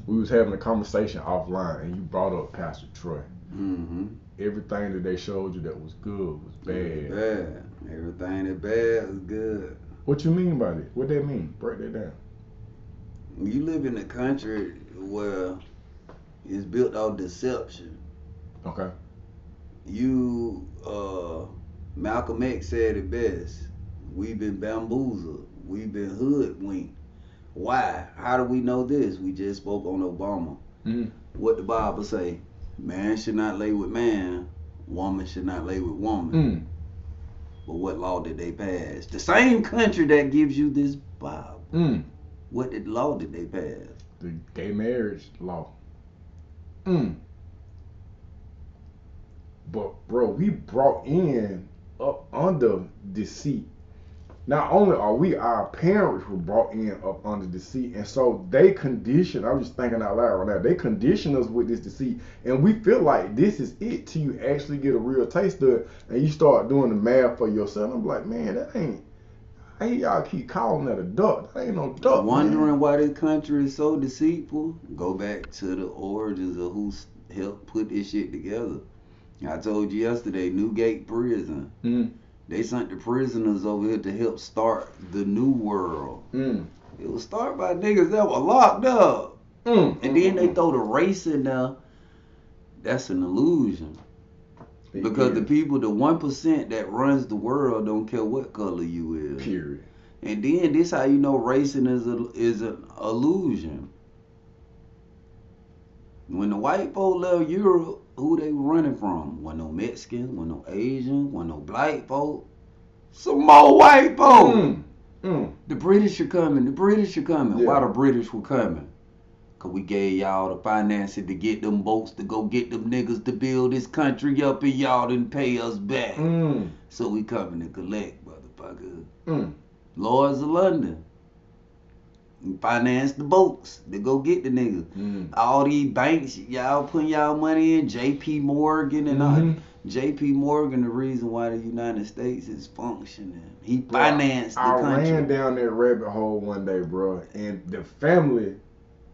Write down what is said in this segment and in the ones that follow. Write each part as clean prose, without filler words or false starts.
we was having a conversation offline, and you brought up Pastor Troy. Mm-hmm. Everything that they showed you that was good was bad. Bad. Everything that bad is good. What you mean by that? What that mean? Break that down. You live in a country where it's built off deception. Okay. You, Malcolm X said it best. We've been bamboozled. We've been hoodwinked. Why? How do we know this? We just spoke on Obama. Mm. What the Bible say? Man should not lay with man. Woman should not lay with woman. Mm. But what law did they pass? The same country that gives you this Bible. Mm. What law did they pass? The gay marriage law. Mm. But bro, we brought in up under deceit. Not only are we, our parents were brought in up under deceit, and so they condition. I'm just thinking out loud right now. They condition us with this deceit, and we feel like this is it till you actually get a real taste of it, and you start doing the math for yourself. I'm like, man, that ain't. Hey, y'all keep calling that a duck. That ain't no duck, Wondering man. why this country is so deceitful? Go back to the origins of who helped put this shit together. I told you yesterday, Newgate Prison. Mm. They sent the prisoners over here to help start the new world. Mm. It was started by niggas that were locked up. And then they throw the race in there. That's an illusion. Because the people, the 1% that runs the world don't care what color you is. Period. And then this how you know racing is an illusion. When the white folk left Europe, who they were running from? Wasn't no Mexicans, wasn't no Asians, wasn't no black folk. Some more white folk. The British are coming. The British are coming. Yeah. Why the British were coming? Cause we gave y'all the finances to get them boats to go get them niggas to build this country up, and y'all didn't pay us back. So we coming to collect, motherfucker. Lords of London finance the boats to go get the niggas. All these banks, y'all putting y'all money in, J.P. Morgan and all. J.P. Morgan, the reason why the United States is functioning. He financed the country. I ran down that rabbit hole one day, bro, and the family,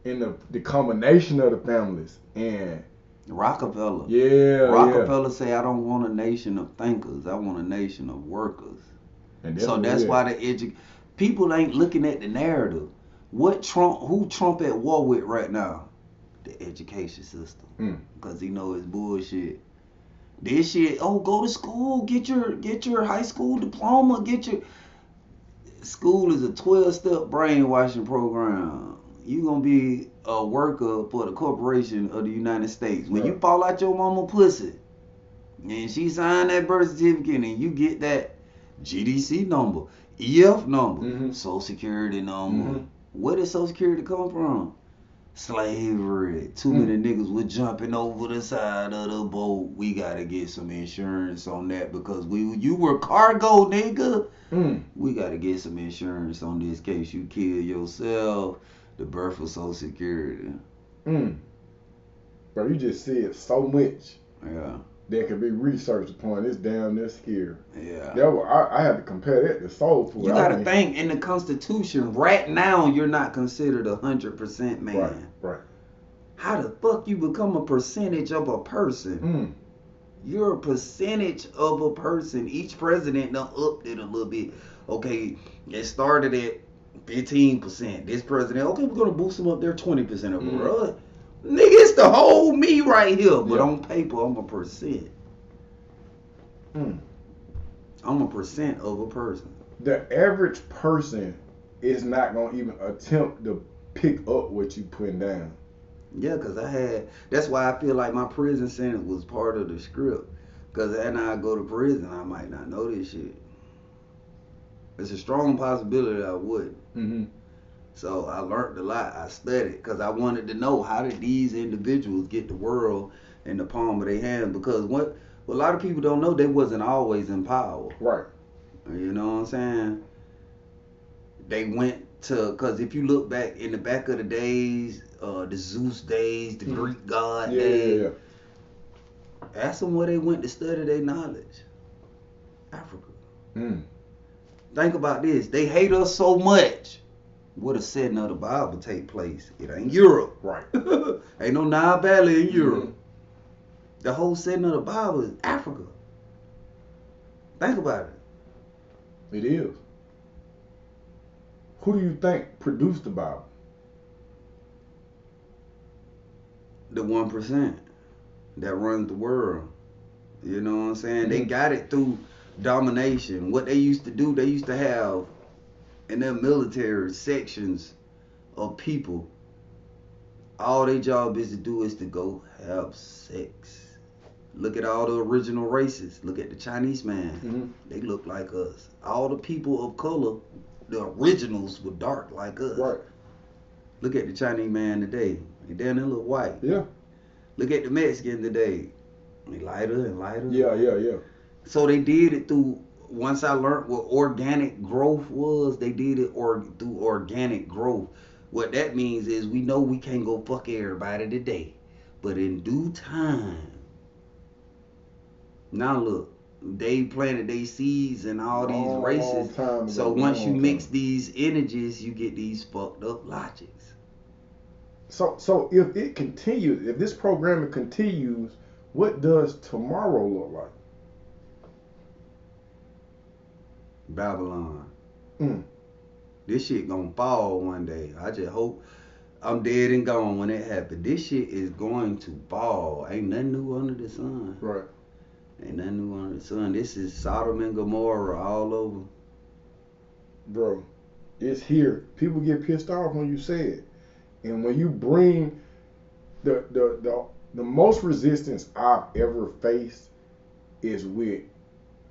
and the combination of the families, and Rockefeller. Yeah. Rockefeller say, I don't want a nation of thinkers. I want a nation of workers. And so that's why people ain't looking at the narrative. Who Trump at war with right now? The education system. Because he know it's bullshit. This shit, go to school, get your high school diploma, school is a 12-step brainwashing program. You gonna be a worker for the corporation of the United States. When you fall out your mama pussy, and she signed that birth certificate, and you get that GDC number, EF number, Social Security number. Where did Social Security come from? Slavery. Too many niggas were jumping over the side of the boat. We gotta get some insurance on that because you were cargo, nigga. We gotta get some insurance on this case you kill yourself. The birth of Social Security. Bro, you just said so much. Yeah. That could be researched upon. It's damn near scary. Yeah. I had to compare that to soul food. You gotta think in the Constitution, right now you're not considered 100% man. Right. How the fuck you become a percentage of a person? You're a percentage of a person. Each president done upped it a little bit. Okay, it started at 15%. This president, okay, we're gonna boost them up there 20% of it. Nigga, it's the whole me right here. But on paper, I'm a percent. I'm a percent of a person. The average person is not gonna even attempt to pick up what you putting down. Yeah, because that's why I feel like my prison sentence was part of the script. Because then I go to prison, I might not know this shit. It's a strong possibility I would. So I learned a lot. I studied because I wanted to know, how did these individuals get the world in the palm of their hand? Because what a lot of people don't know, they wasn't always in power. Right. You know what I'm saying? They went to, because if you look back in the back of the days, the Zeus days, the Greek god days, ask them where they went to study their knowledge. Africa. Think about this. They hate us so much. where the setting of the Bible take place. It ain't Europe. Right. Ain't no Nile Valley in Europe. Mm-hmm. The whole setting of the Bible is Africa. Think about it. It is. Who do you think produced the Bible? The 1% that runs the world. You know what I'm saying? Mm-hmm. They got it through domination. What they used to do, they used to have in their military sections of people. All their job is to do is to go have sex. Look at all the original races. Look at the Chinese man. Mm-hmm. They look like us. All the people of color, the originals were dark like us. Right. Look at the Chinese man today. They down there look white. Yeah. Look at the Mexican today. They lighter and lighter. Yeah. So they did it through, once I learned what organic growth was, they did it through organic growth. What that means is we know we can't go fuck everybody today. But in due time, now look, they planted their seeds in all these races. So once you mix these energies, you get these fucked up logics. So if it continues, if this programming continues, what does tomorrow look like? Babylon. Mm. This shit gonna fall one day. I just hope I'm dead and gone when it happens. This shit is going to fall. Ain't nothing new under the sun. Right. Ain't nothing new under the sun. This is Sodom and Gomorrah all over. Bro, it's here. People get pissed off when you say it. And when you bring the most resistance I've ever faced is with,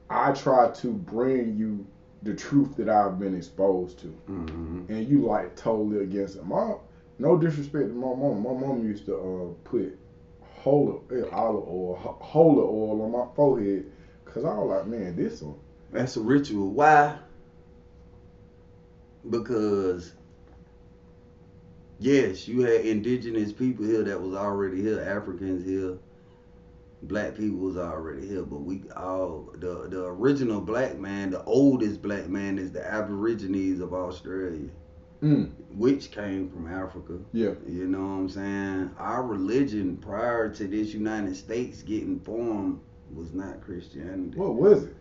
I try to bring you the truth that I've been exposed to. Mm-hmm. And you like totally against it. No disrespect to my mom. My mom used to put holy oil on my forehead because I was like, man, this one. That's a ritual. Why? Because yes, you had indigenous people here that was already here, Africans here, black people was already here, but we all, the original black man, the oldest black man is the Aborigines of Australia, which came from Africa. Yeah. You know what I'm saying? Our religion prior to this United States getting formed was not Christianity. What was it?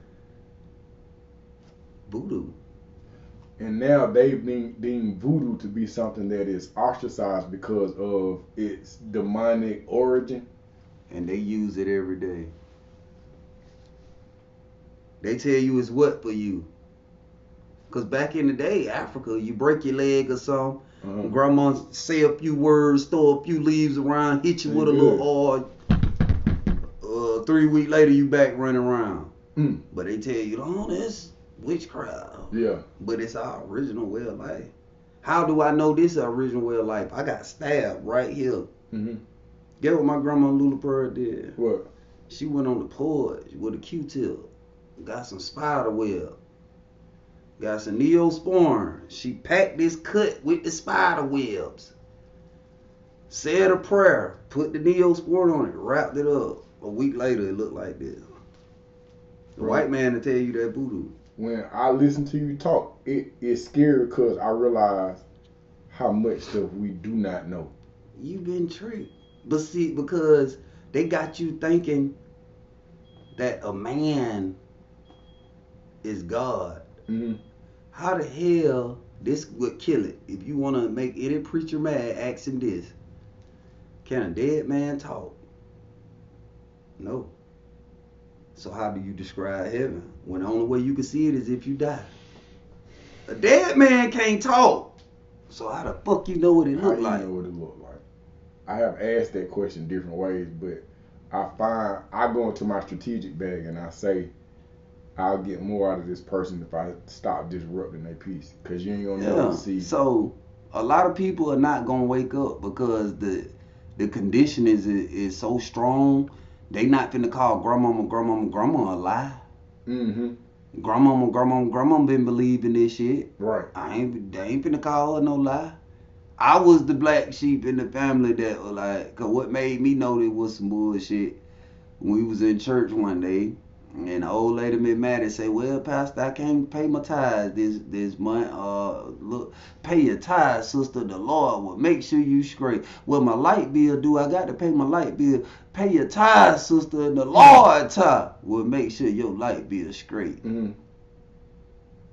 Voodoo. And now they've deemed voodoo to be something that is ostracized because of its demonic origin. And they use it every day. They tell you it's what for you. Because back in the day, Africa, you break your leg or something, grandma say a few words, throw a few leaves around, hit you with a little hard. 3 weeks later, you back running around. But they tell you, oh, that's witchcraft. Yeah. But it's our original way of life. How do I know this is our original way of life? I got stabbed right here. Mm-hmm. Get what my grandma Lula Pearl did. What? She went on the porch with a Q-tip. Got some spider web. Got some Neosporin. She packed this cut with the spider webs. Said a prayer. Put the Neosporin on it. Wrapped it up. A week later, it looked like this. The white man to tell you that voodoo. When I listen to you talk, it's scary because I realize how much stuff we do not know. You've been tricked. But see, because they got you thinking that a man is God. Mm-hmm. How the hell this would kill it? If you want to make any preacher mad, ask him this. Can a dead man talk? No. So how do you describe heaven when the only way you can see it is if you die? A dead man can't talk. So how the fuck you know what it look like? How you know what it look like? I have asked that question different ways, but I go into my strategic bag and I say, I'll get more out of this person if I stop disrupting their peace, because you ain't gonna never see. So a lot of people are not gonna wake up because the condition is so strong. They not finna call grandmama a lie. Mm-hmm. Grandmama been believing this shit. Right. They ain't finna call her no lie. I was the black sheep in the family that was like, cause what made me know there was some bullshit when we was in church one day. And the old lady be mad and say, well, Pastor, I can't pay my tithes this month. Look, pay your tithes, sister. The Lord will make sure you straight. Well, my light bill, do I got to pay my light bill? Pay your tithes, sister. And the Lord will make sure your light bill straight. Mm-hmm.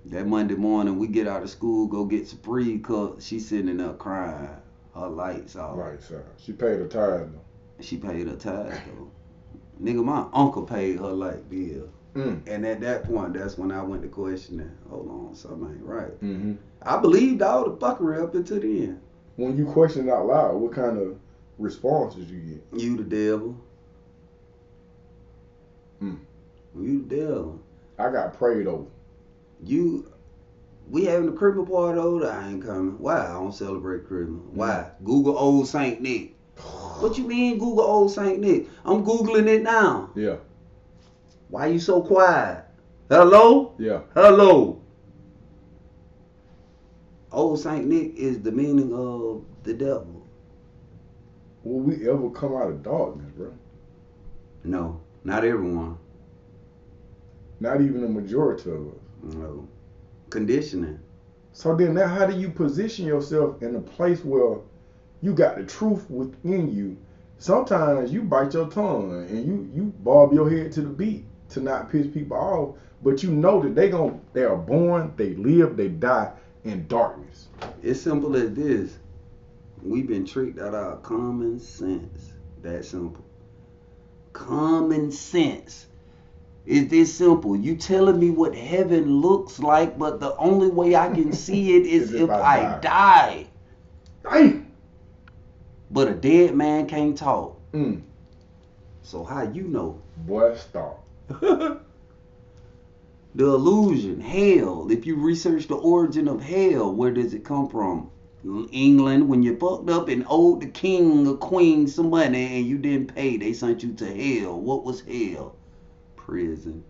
That Monday morning, we get out of school, go get Supreme Cup. She sitting there crying. Her lights off. Lights out. She paid her tithe though. She paid her tithe though. Nigga, my uncle paid her light bill. And at that point, that's when I went to questioning. Hold on, something ain't right. Mm-hmm. I believed all the fuckery up until the end. When you question it out loud, what kind of responses you get? You the devil. Mm. You the devil. I got prayed over. We having a Christmas party over? I ain't coming. Why? I don't celebrate Christmas. Why? Google old Saint Nick. What you mean Google old Saint Nick? I'm Googling it now. Yeah. Why you so quiet? Hello? Yeah. Hello. Old Saint Nick is the meaning of the devil. Will we ever come out of darkness, bro? No, not everyone. Not even the majority of us. No. Conditioning. So then now how do you position yourself in a place where you got the truth within you? Sometimes you bite your tongue and you bob your head to the beat to not piss people off, but you know that they are born, they live, they die in darkness. It's simple as this. We've been tricked out of our common sense. That simple. Common sense. It's this simple. You telling me what heaven looks like, but the only way I can see it is if I die. Damn. But a dead man can't talk. Mm. So how you know? Boy, stop. The illusion, hell. If you research the origin of hell, where does it come from? England, when you fucked up and owed the king or queen some money and you didn't pay, they sent you to hell. What was hell? Prison.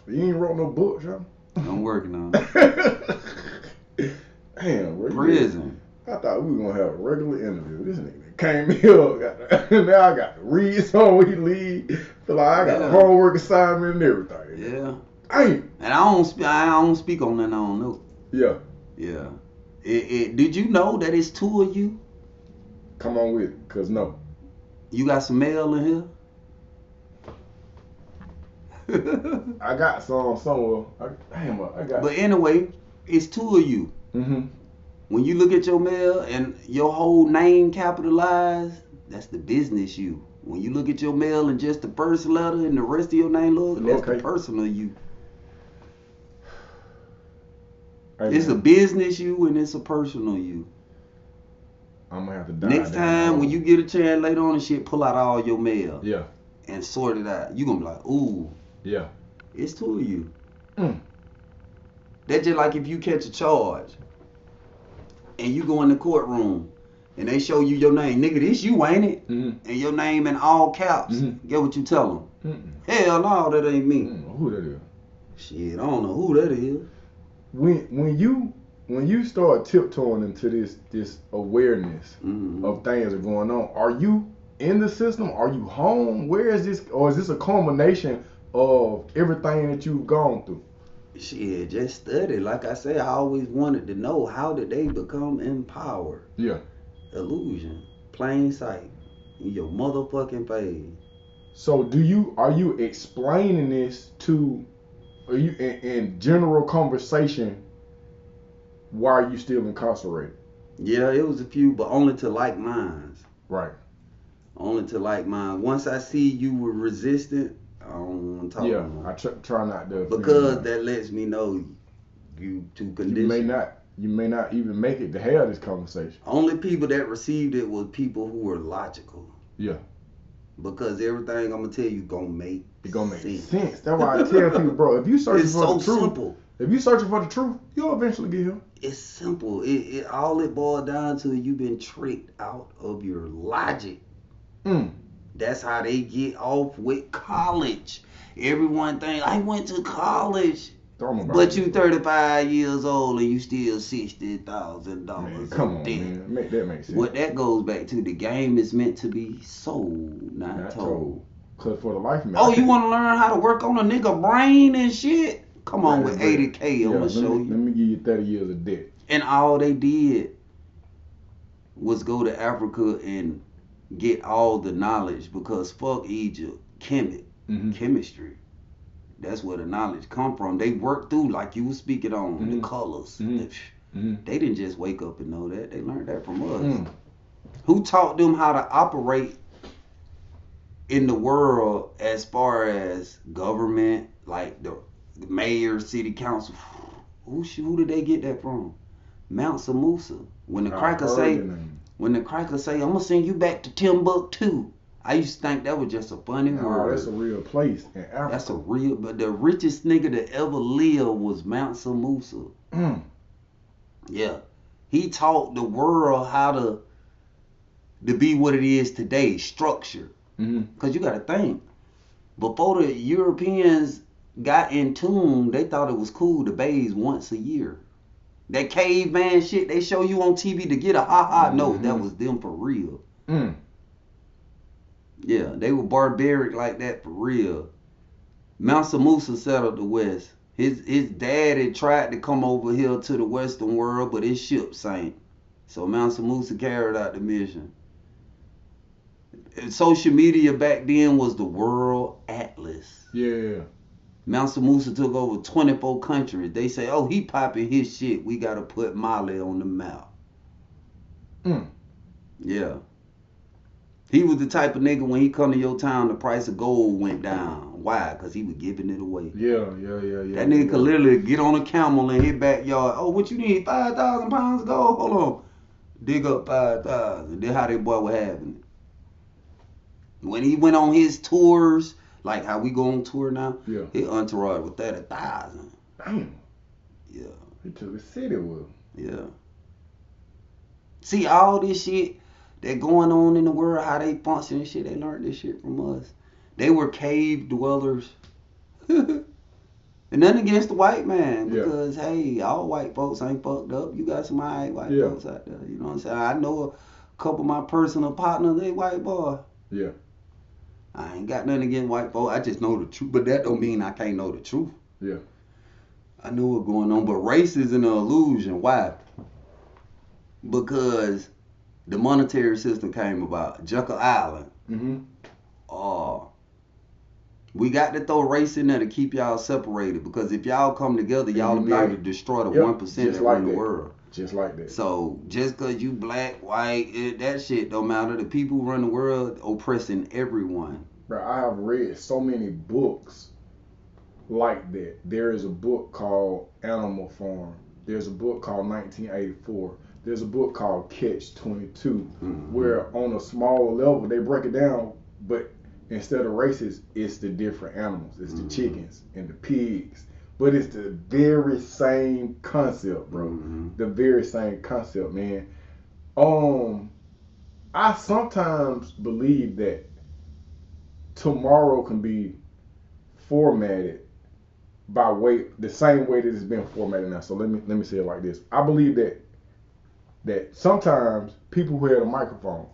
You ain't wrote no books, huh? I'm working on it. Damn, bro. Prison. I thought we were gonna have a regular interview. This nigga came here. Now I got to read some when he leave. Feel like I got a homework assignment and everything. Yeah. Damn. And I don't speak on that. I don't know. Yeah. Yeah. Did you know that it's two of you? Come on with it, cause no. You got some mail in here? I got some somewhere. I got. But anyway, it's two of you. Mm-hmm. When you look at your mail and your whole name capitalized, that's the business you. When you look at your mail and just the first letter and the rest of your name look, that's the personal you. Amen. It's a business you and it's a personal you. I'm gonna have to die. Next time when you get a chance later on and shit, pull out all your mail. Yeah. And sort it out. You gonna be like, ooh. Yeah. It's two of you. Mm. That's just like if you catch a charge and you go in the courtroom and they show you your name. Nigga, this you, ain't it? Mm-hmm. And your name in all caps. Mm-hmm. Get what you tell them. Mm-mm. Hell no, that ain't me. Who that is? Shit, I don't know who that is. When you start tiptoeing into this awareness of things that are going on, are you in the system? Are you home? Where is this? Or is this a culmination of everything that you've gone through? Shit, just study. Like I said, I always wanted to know, how did they become empowered? Yeah. Illusion. Plain sight. In your motherfucking face. So are you explaining this to, are you in general conversation, why are you still incarcerated? Yeah, it was a few, but only to like minds. Right. Only to like minds. Once I see you were resistant, I don't want to talk anymore. I try not to. Because that lets me know you too conditioned. You may not even make it to have this conversation. Only people that received it was people who were logical. Yeah. Because everything I'm gonna tell you gonna make sense. That's why I tell people, bro, if you searching it's for so the truth, simple. If you searching for the truth, you'll eventually get here. It's simple. It all it boils down to, you've been tricked out of your logic. That's how they get off with college. Everyone think, I went to college. Don't nobody But give you a fuck. 35 years old and you still $60,000 Man, come in on, debt. man. Make that make sense. What that goes back to, the game is meant to be sold, not Not told. told. Cause for the life of me, Oh, you want to learn how to work on a nigga brain and shit? Come on Right, with right. 80K, I'm Yeah, gonna show let you. me give you 30 years of debt. And all they did was go to Africa and get all the knowledge, because fuck Egypt, chemistry. That's where the knowledge come from. They worked through, like you were speaking on, the colors. They didn't just wake up and know that. They learned that from us. Who taught them how to operate in the world as far as government, like the mayor, city council? Who did they get that from? Mount Samusa. When the crackers say, I'm gonna send you back to Timbuktu. I used to think that was just a funny word. That's a real place in Africa. That's a real, but the richest nigga that ever lived was Mount Samusa. Yeah. He taught the world how to be what it is today, structure. Because you got to think, before the Europeans got in tune, they thought it was cool to bathe once a year. That caveman shit they show you on TV to get a ha-ha, no, that was them for real. Yeah, they were barbaric like that for real. Mount Samusa settled the West. His dad had tried to come over here to the Western world, but his ship sank. So Mount Samusa carried out the mission. Social media back then was the World Atlas. Yeah. Mount Samusa took over 24 countries. They say, oh, he popping his shit. We got to put Mali on the map. Yeah. He was the type of nigga, when he come to your town, the price of gold went down. Why? Because he was giving it away. Yeah. That nigga could literally get on a camel in his backyard. Oh, what you need? 5,000 pounds of gold? Hold on. Dig up 5,000. That's how that boy was having it. When he went on his tours, like how we go on tour now, his entourage was 30,000. Damn. Yeah. He took the city with him. Yeah. See, all this shit that going on in the world, how they function and shit, they learned this shit from us. They were cave dwellers. And nothing against the white man, because hey, all white folks ain't fucked up. You got some white folks out there. You know what I'm saying? I know a couple of my personal partners, they white boy. Yeah. I ain't got nothing against white folks. I just know the truth, but that don't mean I can't know the truth. Yeah. I know what's going on, but race is an illusion. Why? Because the monetary system came about. Jekyll Island. We got to throw race in there to keep y'all separated, because if y'all come together, y'all will be able to destroy the 1% that run the world. Just like that. So just because you black, white, that shit don't matter. The people who run the world oppressing everyone. Bro, I have read so many books like that. There is a book called Animal Farm. There's a book called 1984. There's a book called Catch 22, where on a smaller level they break it down, but instead of races, it's the different animals. It's the chickens and the pigs. But it's the very same concept, bro. The very same concept, man. I sometimes believe that tomorrow can be formatted by the same way that it's been formatted now. So let me say it like this. I believe that sometimes people who have a microphone,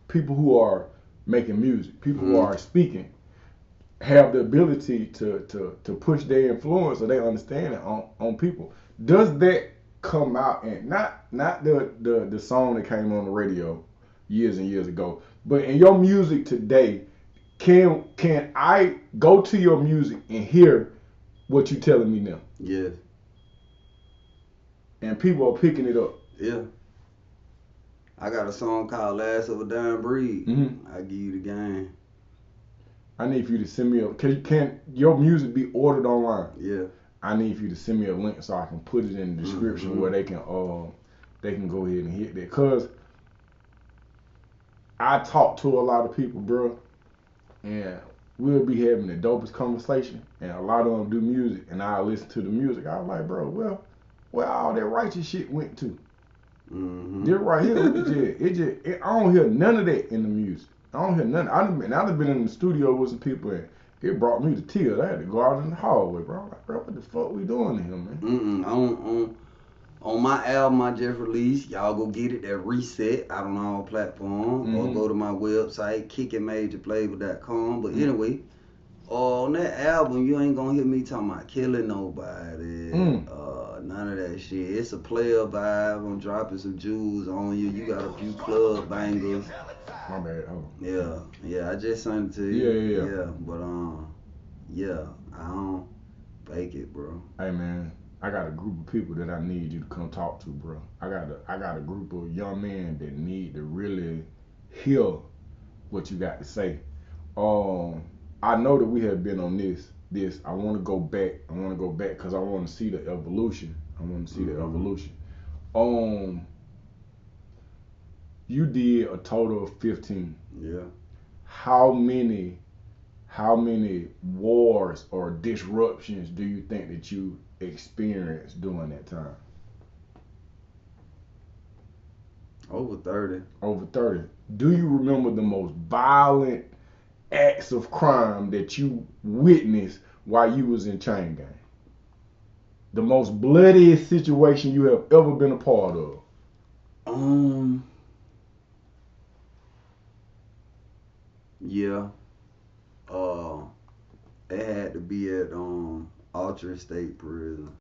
people who are making music, people who are speaking, have the ability to push their influence, or they understand it on people. Does that come out, and not the song that came on the radio years and years ago, but in your music today, can I go to your music and hear what you telling me now? Yes. And people are picking it up. Yeah. I got a song called Last of a Dying Breed. I give you the game. I need for you to send me can your music be ordered online? Yeah. I need for you to send me a link so I can put it in the description where they can go ahead and hit that. Cause I talk to a lot of people, bro, and we'll be having the dopest conversation, and a lot of them do music, and I listen to the music. I was like, bro, well, where all that righteous shit went to? This right here, I don't hear none of that in the music. I don't hear nothing. I've been in the studio with some people, it brought me to tears. I had to go out in the hallway, bro. I'm like, bro, what the fuck we doing here, man? On my album I just released, y'all go get it at Reset out on all platforms, or go to my website, kickingmajorflavor.com. But anyway, on that album, you ain't gonna hear me talking about killing nobody, none of that shit. It's a player vibe. I'm dropping some jewels on you. You got a few club bangers. My bad. Oh. Yeah, I just sent it to you. Yeah. But yeah, I don't fake it, bro. Hey, man, I got a group of people that I need you to come talk to, bro. I got a group of young men that need to really hear what you got to say. I know that we have been on this. I want to go back. Because I want to see the evolution. You did a total of 15. Yeah. How many wars or disruptions do you think that you experienced during that time? Over 30. Over 30. Do you remember the most violent acts of crime that you witnessed while you was in chain gang? The most bloodiest situation you have ever been a part of? Yeah. It had to be at Ultra State Prison.